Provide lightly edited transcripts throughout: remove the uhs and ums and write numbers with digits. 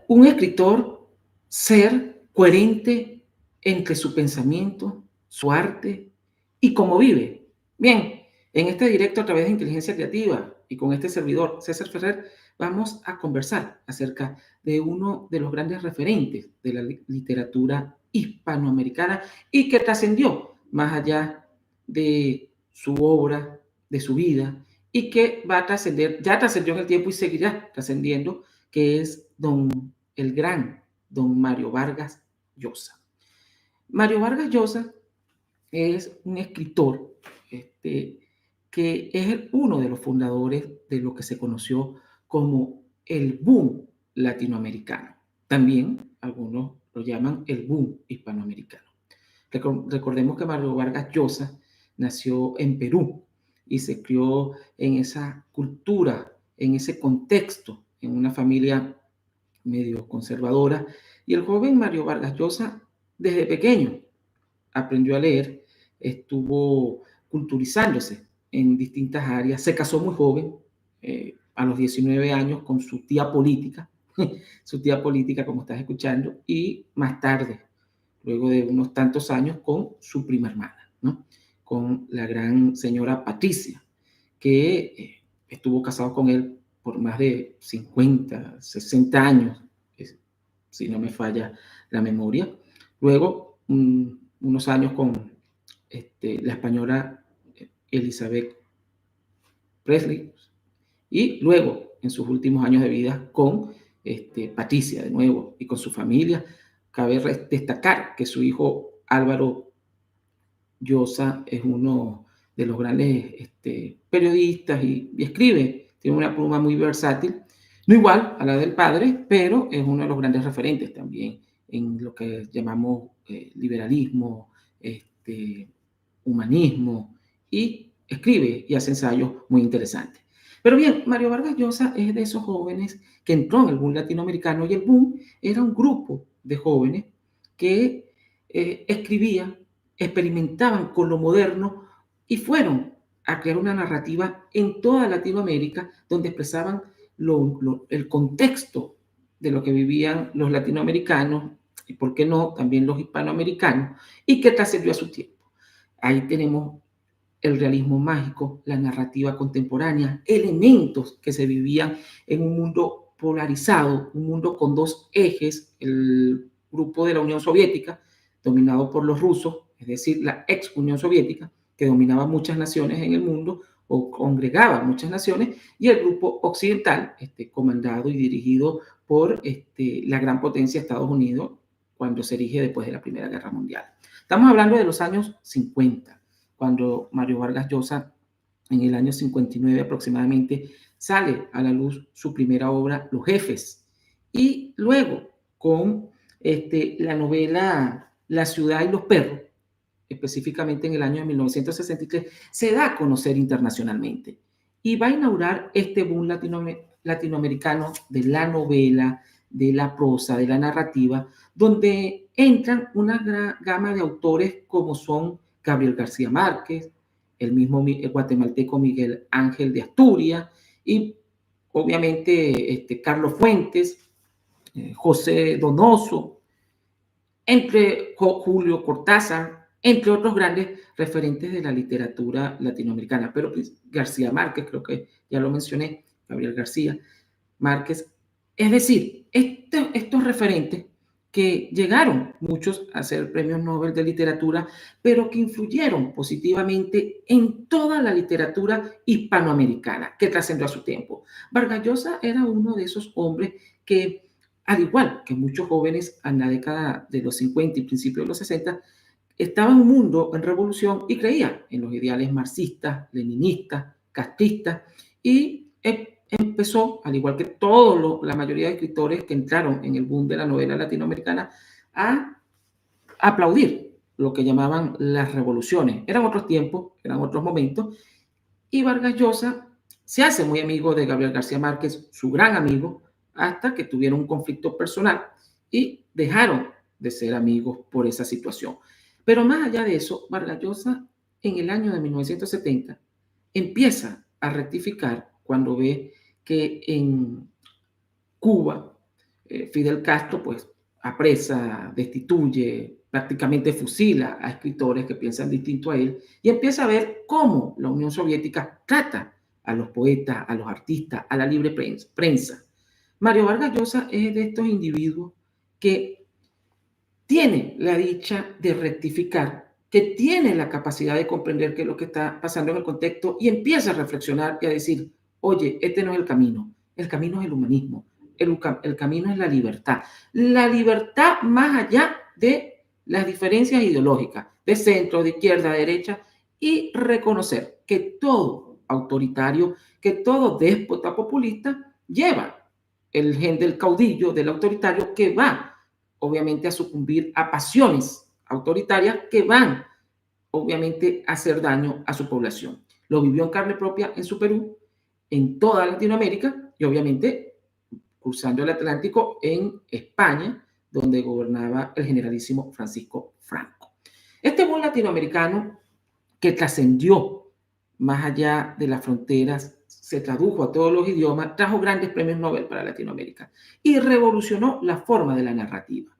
un escritor ser coherente entre su pensamiento, su arte y cómo vive. Bien, en este directo a través de Inteligencia Creativa y con este servidor, César Ferrer, vamos a conversar acerca de uno de los grandes referentes de la literatura hispanoamericana y que trascendió más allá de su obra, de su vida, y que va a trascender, ya trascendió en el tiempo y seguirá trascendiendo, que es el gran don Mario Vargas Llosa. Mario Vargas Llosa es un escritor que es uno de los fundadores de lo que se conoció como el boom latinoamericano. También algunos lo llaman el boom hispanoamericano. Recordemos que Mario Vargas Llosa nació en Perú y se crió en esa cultura, en ese contexto, en una familia medio conservadora. Y el joven Mario Vargas Llosa, desde pequeño, aprendió a leer, estuvo culturizándose en distintas áreas, se casó muy joven, a los 19 años, con su tía política, su tía política, como estás escuchando, y más tarde, luego de unos tantos años, con su prima hermana, ¿no? Con la gran señora Patricia, que estuvo casado con él por más de 50, 60 años, si no me falla la memoria. Luego, unos años con la española Elizabeth Presley, y luego, en sus últimos años de vida, con Patricia de nuevo y con su familia. Cabe destacar que su hijo Álvaro Llosa es uno de los grandes periodistas y escribe, tiene una pluma muy versátil, no igual a la del padre, pero es uno de los grandes referentes también en lo que llamamos liberalismo, humanismo, y escribe y hace ensayos muy interesantes. Pero bien, Mario Vargas Llosa es de esos jóvenes que entró en el boom latinoamericano, y el boom era un grupo de jóvenes que escribían, experimentaban con lo moderno y fueron a crear una narrativa en toda Latinoamérica donde expresaban el contexto de lo que vivían los latinoamericanos y, por qué no, también los hispanoamericanos, y que trascendió a su tiempo. Ahí tenemos el realismo mágico, la narrativa contemporánea, elementos que se vivían en un mundo polarizado, un mundo con dos ejes: el grupo de la Unión Soviética, dominado por los rusos, es decir, la ex Unión Soviética, que dominaba muchas naciones en el mundo o congregaba muchas naciones, y el grupo occidental, comandado y dirigido por la gran potencia Estados Unidos, cuando se erige después de la Primera Guerra Mundial. Estamos hablando de los años 50, cuando Mario Vargas Llosa, en el año 59 aproximadamente, sale a la luz su primera obra, Los Jefes, y luego con la novela La ciudad y los perros, específicamente en el año de 1963, se da a conocer internacionalmente y va a inaugurar este boom latinoamericano de la novela, de la prosa, de la narrativa, donde entran una gran gama de autores como son Gabriel García Márquez, el mismo guatemalteco Miguel Ángel de Asturias, y obviamente Carlos Fuentes, José Donoso, entre Julio Cortázar, entre otros grandes referentes de la literatura latinoamericana. Pero García Márquez, creo que ya lo mencioné, Gabriel García Márquez. Es decir, estos referentes que llegaron muchos a ser premios Nobel de literatura, pero que influyeron positivamente en toda la literatura hispanoamericana, que trascendió a su tiempo. Vargas Llosa era uno de esos hombres que, al igual que muchos jóvenes en la década de los 50 y principios de los 60, estaba en un mundo en revolución y creía en los ideales marxistas, leninistas, castristas, y empezó, al igual que la mayoría de escritores que entraron en el boom de la novela latinoamericana, a aplaudir lo que llamaban las revoluciones. Eran otros tiempos, eran otros momentos, y Vargas Llosa se hace muy amigo de Gabriel García Márquez, su gran amigo, hasta que tuvieron un conflicto personal y dejaron de ser amigos por esa situación. Pero más allá de eso, Vargas Llosa, en el año de 1970, empieza a rectificar cuando ve que en Cuba Fidel Castro pues apresa, destituye, prácticamente fusila a escritores que piensan distinto a él y empieza a ver cómo la Unión Soviética trata a los poetas, a los artistas, a la libre prensa. Mario Vargas Llosa es de estos individuos que tiene la dicha de rectificar, que tiene la capacidad de comprender qué es lo que está pasando en el contexto y empieza a reflexionar y a decir, oye, este no es el camino es el humanismo, el camino es la libertad más allá de las diferencias ideológicas, de centro, de izquierda, de derecha, y reconocer que todo autoritario, que todo déspota populista lleva el gen del caudillo, del autoritario, que va obviamente a sucumbir a pasiones autoritarias que van obviamente a hacer daño a su población. Lo vivió en carne propia en su Perú, en toda Latinoamérica y obviamente cruzando el Atlántico en España, donde gobernaba el generalísimo Francisco Franco. Este buen latinoamericano que trascendió más allá de las fronteras, se tradujo a todos los idiomas, trajo grandes premios Nobel para Latinoamérica y revolucionó la forma de la narrativa.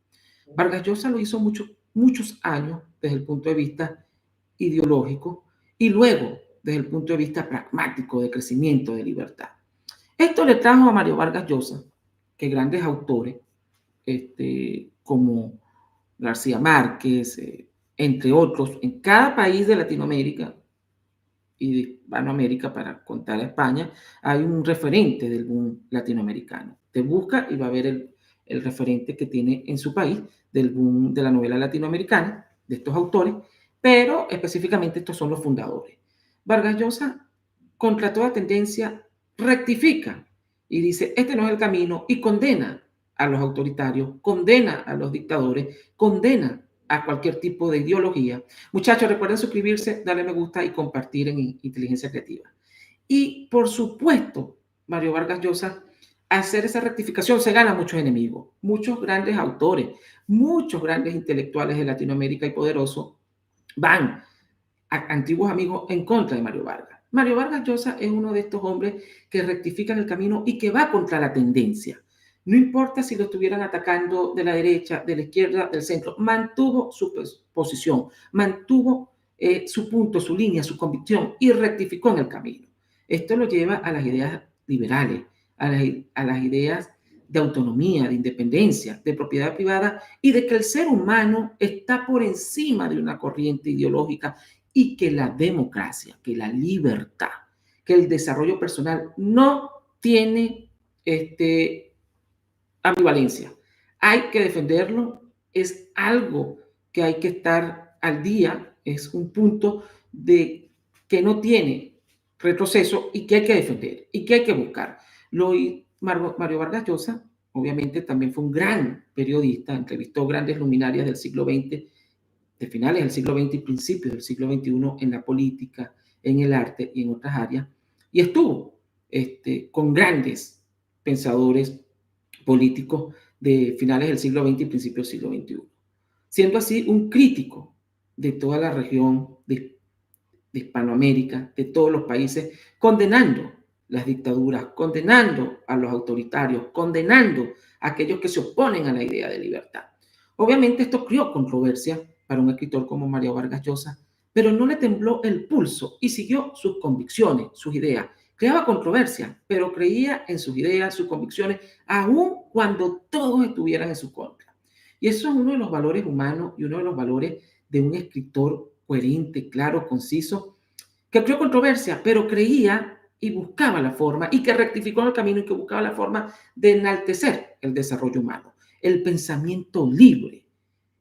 Vargas Llosa lo hizo muchos años desde el punto de vista ideológico y luego desde el punto de vista pragmático de crecimiento, de libertad. Esto le trajo a Mario Vargas Llosa que grandes autores como García Márquez, entre otros, en cada país de Latinoamérica y de Hispanoamérica, para contar a España, hay un referente del boom latinoamericano. Te busca y va a ver el referente que tiene en su país del boom de la novela latinoamericana, de estos autores, pero específicamente estos son los fundadores. Vargas Llosa, contra toda tendencia, rectifica y dice, este no es el camino, y condena a los autoritarios, condena a los dictadores, condena a cualquier tipo de ideología. Muchachos, recuerden suscribirse, darle me gusta y compartir en Inteligencia Creativa. Y por supuesto, Mario Vargas Llosa, hacer esa rectificación se gana muchos enemigos, muchos grandes autores, muchos grandes intelectuales de Latinoamérica y poderosos van a antiguos amigos en contra de Mario Vargas. Mario Vargas Llosa es uno de estos hombres que rectifican el camino y que va contra la tendencia. No importa si lo estuvieran atacando de la derecha, de la izquierda, del centro, mantuvo su posición, mantuvo su punto, su línea, su convicción y rectificó en el camino. Esto lo lleva a las ideas liberales, a las ideas de autonomía, de independencia, de propiedad privada y de que el ser humano está por encima de una corriente ideológica y que la democracia, que la libertad, que el desarrollo personal no tiene ambivalencia. Hay que defenderlo, es algo que hay que estar al día, es un punto de que no tiene retroceso y que hay que defender y que hay que buscar. Mario Vargas Llosa, obviamente, también fue un gran periodista, entrevistó grandes luminarias del siglo XX, de finales del siglo XX y principios del siglo XXI en la política, en el arte y en otras áreas, y estuvo con grandes pensadores políticos de finales del siglo XX y principios del siglo XXI, siendo así un crítico de toda la región de Hispanoamérica, de todos los países, condenando las dictaduras, condenando a los autoritarios, condenando a aquellos que se oponen a la idea de libertad. Obviamente esto creó controversia para un escritor como Mario Vargas Llosa, pero no le tembló el pulso y siguió sus convicciones, sus ideas. Creaba controversia, pero creía en sus ideas, sus convicciones, aun cuando todos estuvieran en su contra. Y eso es uno de los valores humanos y uno de los valores de un escritor coherente, claro, conciso, que creó controversia, pero creía y buscaba la forma, y que rectificó el camino y que buscaba la forma de enaltecer el desarrollo humano, el pensamiento libre.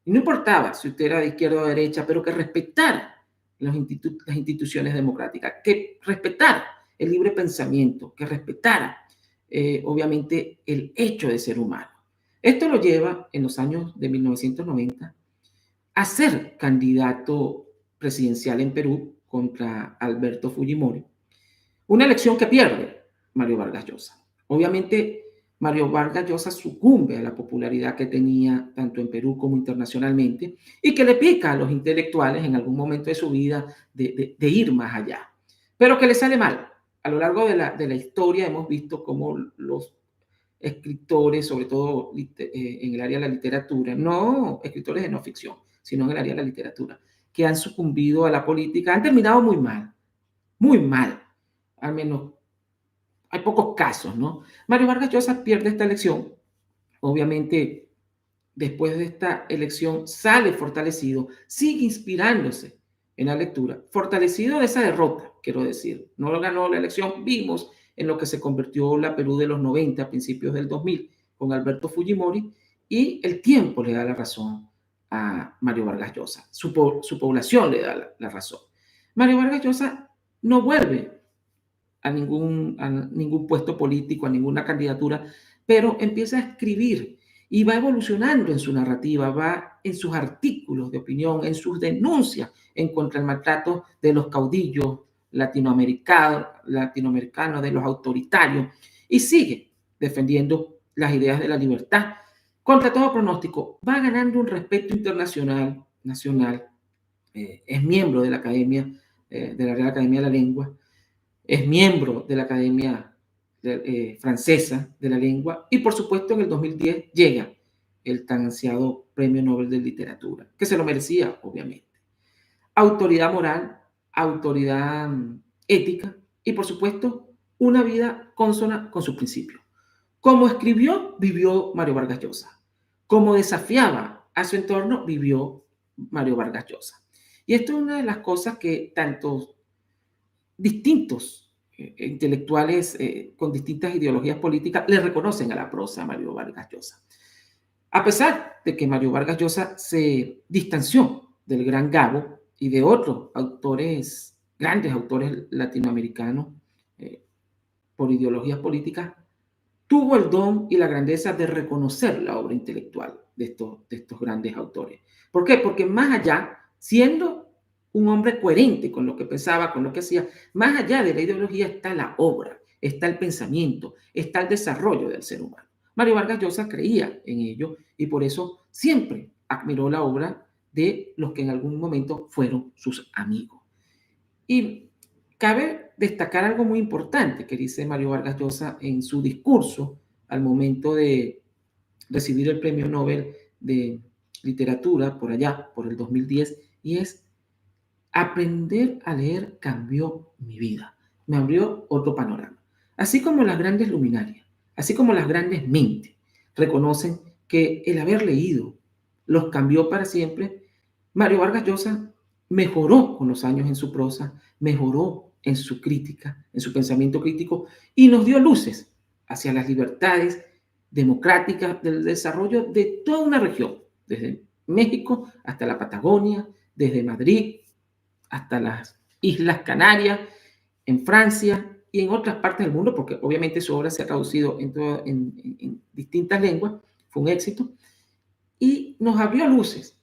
Y no importaba si usted era de izquierda o de derecha, pero que respetara las instituciones democráticas, que respetara el libre pensamiento, que respetara, obviamente, el hecho de ser humano. Esto lo lleva en los años de 1990 a ser candidato presidencial en Perú contra Alberto Fujimori. Una elección que pierde Mario Vargas Llosa. Obviamente, Mario Vargas Llosa sucumbe a la popularidad que tenía tanto en Perú como internacionalmente y que le pica a los intelectuales en algún momento de su vida de ir más allá, pero que le sale mal. A lo largo de la historia hemos visto cómo los escritores, sobre todo en el área de la literatura, no escritores de no ficción, sino en el área de la literatura, que han sucumbido a la política, han terminado muy mal, al menos hay pocos casos, ¿no? Mario Vargas Llosa pierde esta elección, obviamente después de esta elección sale fortalecido, sigue inspirándose en la lectura, fortalecido de esa derrota, quiero decir. No lo ganó la elección, vimos en lo que se convirtió la Perú de los 90, a principios del 2000, con Alberto Fujimori, y el tiempo le da la razón a Mario Vargas Llosa, su población le da la razón. Mario Vargas Llosa no vuelve a ningún puesto político, a ninguna candidatura, pero empieza a escribir y va evolucionando en su narrativa, va en sus artículos de opinión, en sus denuncias en contra del maltrato de los caudillos latinoamericanos, de los autoritarios, y sigue defendiendo las ideas de la libertad. Contra todo pronóstico, va ganando un respeto internacional, nacional, es miembro de la Academia, de la Real Academia de la Lengua, es miembro de la Academia Francesa de la Lengua y por supuesto en el 2010 llega el tan ansiado Premio Nobel de Literatura, que se lo merecía, obviamente. Autoridad moral, autoridad ética y por supuesto una vida consona con sus principios. Como escribió, vivió Mario Vargas Llosa. Como desafiaba a su entorno, vivió Mario Vargas Llosa. Y esto es una de las cosas que tantos distintos intelectuales con distintas ideologías políticas le reconocen a la prosa a Mario Vargas Llosa. A pesar de que Mario Vargas Llosa se distanció del gran Gabo y de otros autores, grandes autores latinoamericanos, por ideologías políticas, tuvo el don y la grandeza de reconocer la obra intelectual de estos grandes autores. ¿Por qué? Porque más allá, siendo un hombre coherente con lo que pensaba, con lo que hacía, más allá de la ideología está la obra, está el pensamiento, está el desarrollo del ser humano. Mario Vargas Llosa creía en ello y por eso siempre admiró la obra de los que en algún momento fueron sus amigos. Y cabe destacar algo muy importante que dice Mario Vargas Llosa en su discurso al momento de recibir el Premio Nobel de Literatura por allá, por el 2010, y es: aprender a leer cambió mi vida, me abrió otro panorama. Así como las grandes luminarias, así como las grandes mentes reconocen que el haber leído los cambió para siempre, Mario Vargas Llosa mejoró con los años en su prosa, mejoró en su crítica, en su pensamiento crítico y nos dio luces hacia las libertades democráticas del desarrollo de toda una región, desde México hasta la Patagonia, desde Madrid hasta las Islas Canarias, en Francia y en otras partes del mundo, porque obviamente su obra se ha traducido en distintas lenguas, fue un éxito, y nos abrió luces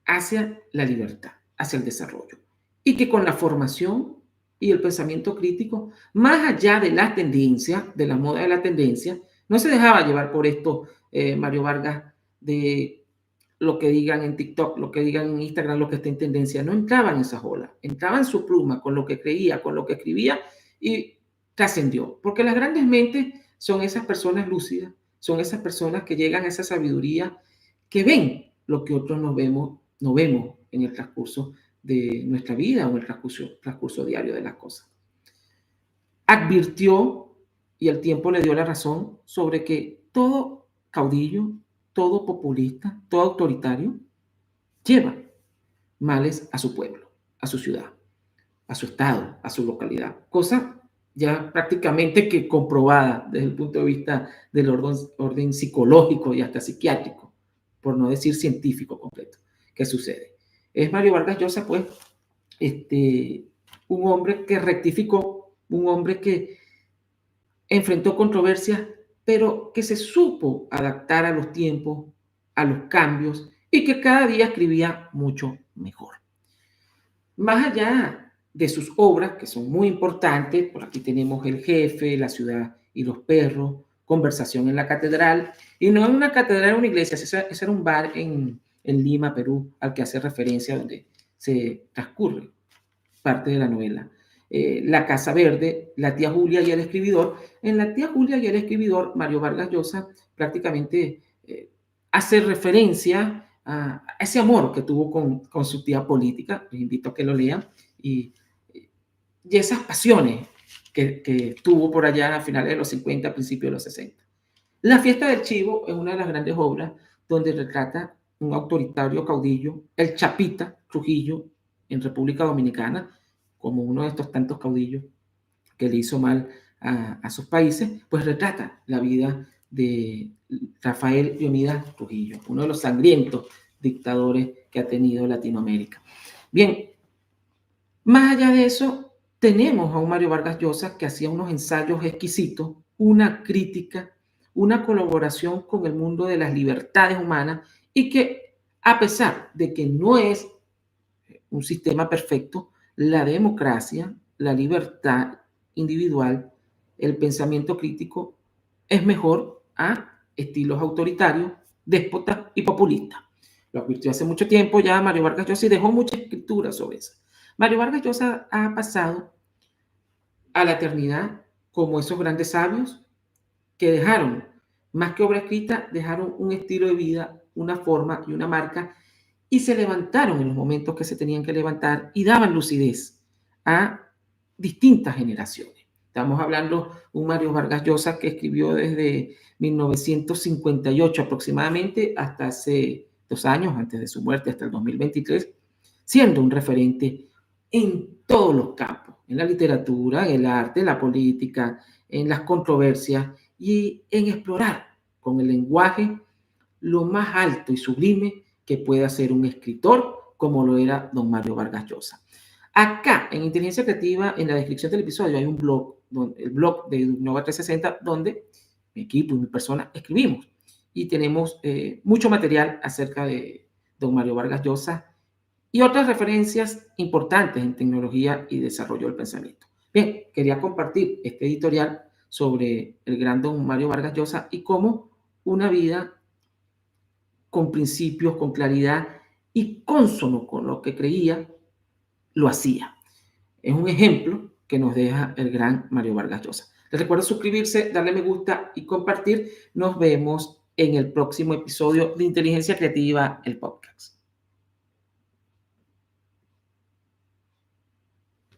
hacia la libertad, hacia el desarrollo. Y que con la formación y el pensamiento crítico, más allá de la tendencia, de la moda de la tendencia, no se dejaba llevar por esto, Mario Vargas, de lo que digan en TikTok, lo que digan en Instagram, lo que esté en tendencia. No entraba en esas olas, entraba en su pluma, con lo que creía, con lo que escribía y trascendió. Porque las grandes mentes son esas personas lúcidas, son esas personas que llegan a esa sabiduría, que ven lo que otros no vemos en el transcurso de nuestra vida o en el transcurso diario de las cosas. Advirtió, y el tiempo le dio la razón, sobre que todo caudillo, todo populista, todo autoritario, lleva males a su pueblo, a su ciudad, a su estado, a su localidad. Cosa ya prácticamente que comprobada desde el punto de vista del orden psicológico y hasta psiquiátrico, por no decir científico completo. ¿Qué sucede? Es Mario Vargas Llosa, pues, un hombre que rectificó, un hombre que enfrentó controversias, pero que se supo adaptar a los tiempos, a los cambios, y que cada día escribía mucho mejor. Más allá de sus obras, que son muy importantes, por aquí tenemos El Jefe, La Ciudad y los Perros, Conversación en la Catedral, y no en una catedral, en una iglesia, ese era un bar en Lima, Perú, al que hace referencia, donde se transcurre parte de la novela. La Casa Verde, La Tía Julia y el Escribidor. En La Tía Julia y el Escribidor, Mario Vargas Llosa prácticamente hace referencia a ese amor que tuvo con su tía política. Les invito a que lo lean. Y esas pasiones que tuvo por allá a finales de los 50, principios de los 60. La Fiesta del Chivo es una de las grandes obras donde retrata un autoritario caudillo, el Chapita Trujillo, en República Dominicana, como uno de estos tantos caudillos que le hizo mal a sus países, pues retrata la vida de Rafael Leónidas Trujillo, uno de los sangrientos dictadores que ha tenido Latinoamérica. Bien, más allá de eso, tenemos a un Mario Vargas Llosa que hacía unos ensayos exquisitos, una crítica, una colaboración con el mundo de las libertades humanas y que, a pesar de que no es un sistema perfecto, la democracia, la libertad individual, el pensamiento crítico es mejor a estilos autoritarios, déspotas y populistas. Lo advirtió hace mucho tiempo ya Mario Vargas Llosa y dejó mucha escritura sobre eso. Mario Vargas Llosa ha pasado a la eternidad como esos grandes sabios que dejaron, más que obra escrita, dejaron un estilo de vida, una forma y una marca y se levantaron en los momentos que se tenían que levantar y daban lucidez a distintas generaciones. Estamos hablando de un Mario Vargas Llosa que escribió desde 1958 aproximadamente hasta hace 2 años, antes de su muerte, hasta el 2023, siendo un referente en todos los campos, en la literatura, en el arte, en la política, en las controversias y en explorar con el lenguaje lo más alto y sublime que puede hacer un escritor como lo era don Mario Vargas Llosa. Acá, en Inteligencia Creativa, en la descripción del episodio, hay un blog, el blog de Nova 360, donde mi equipo y mi persona escribimos. Y tenemos mucho material acerca de don Mario Vargas Llosa y otras referencias importantes en tecnología y desarrollo del pensamiento. Bien, quería compartir este editorial sobre el gran don Mario Vargas Llosa y cómo una vida con principios, con claridad y cónsono con lo que creía, lo hacía. Es un ejemplo que nos deja el gran Mario Vargas Llosa. Les recuerdo suscribirse, darle me gusta y compartir. Nos vemos en el próximo episodio de Inteligencia Creativa, el podcast.